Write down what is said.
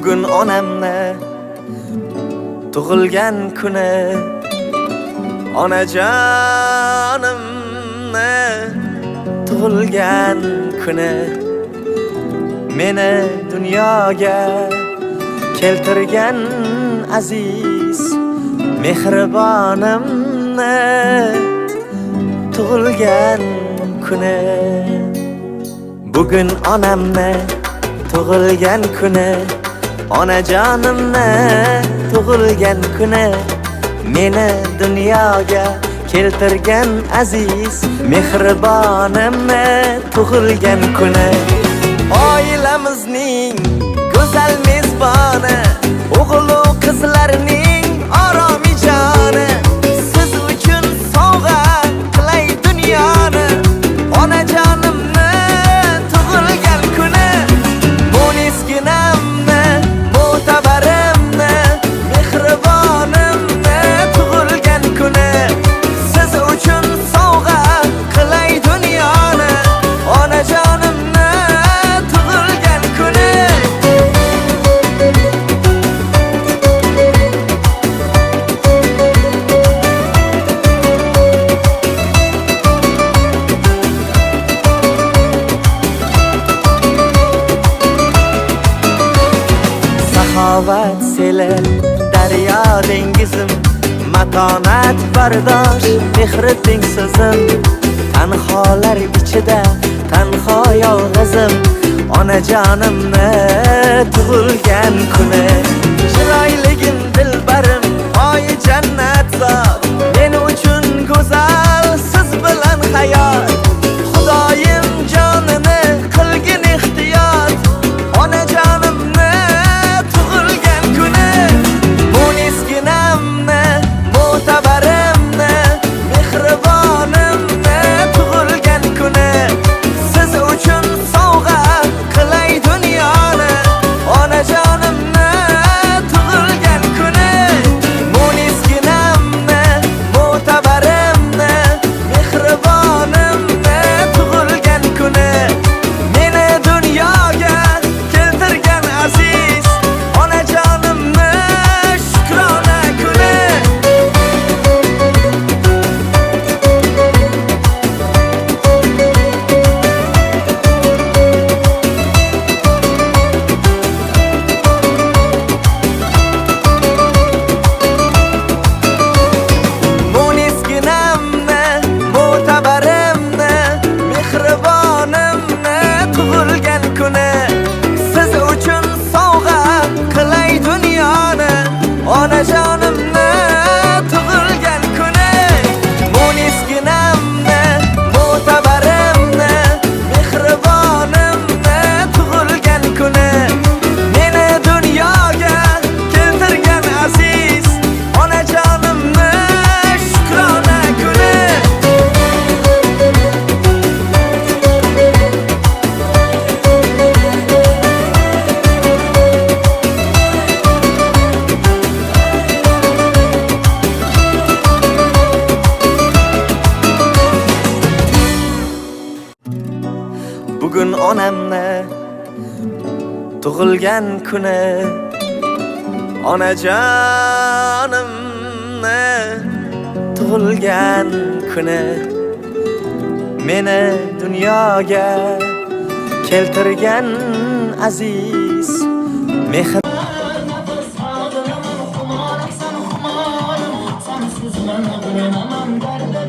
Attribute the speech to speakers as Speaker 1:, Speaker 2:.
Speaker 1: Bugun onamni tug'ilgan kuni, onajonimni tug'ilgan kuni, meni dunyoga keltirgan aziz mehribonimni tug'ilgan kuni. Bugun onamni tug'ilgan kuni, onajonimni tug'ilgan kuni, meni dunyoga keltirgan aziz mehribonimni tug'ilgan kuni. Oilamizning go'zal mezboni, o'g'il-u qizlarning oromijoni, siz uchun sovg'a qilay dunyoni. Onajonimni tug'ilgan kuni, mo'nisginamni, mo'tabarimni, mehribonimni tug'ilgan kuni, siz uchun sovg'a qilay dunyoni. Onajonimni tug'ilgan kuni. Saxovat seli, daryo dengizim, matonat bardosh, mehri tengsizim. Tanholar ichida tanho yolg'izim, onajonimni tug'ilgan kuni. Chiroyligim dilbarim, oyi jannat zot, men uchun go'zal siz bilan hayot. Xudoyim jonini qilgin ehtiyot, onajonimni tug'ilgan kuni. Mo'nisginamni, mo'tabarimni, mehribonimni tug'ilgan kuni, siz uchun sovg'a qilay dunyoni. Onajonimni tug'ilgan kuni. Mo'nisginamni, mo'tabarimni, mehribonimni tug'ilgan kuni, meni dunyoga keltirgan aziz onajonimni shukrona kuni. Mo'nisginamni, mo'tabarimni, mehribonimni tug'ilgan kuni, siz uchun sovg'a qilay dunyoni. Onajonimni tug'ilgan kuni. Mo'nisginamni, mo'tabarimni, mehribonimni tug'ilgan kuni, meni dunyoga keltirgan aziz onajonimni shukrona kuni. Bugun onamni tug'ilgan kuni, onajonimni tug'ilgan kuni, meni dunyoga keltirgan aziz mehr.
Speaker 2: Sensiz ben öğrenemem derde.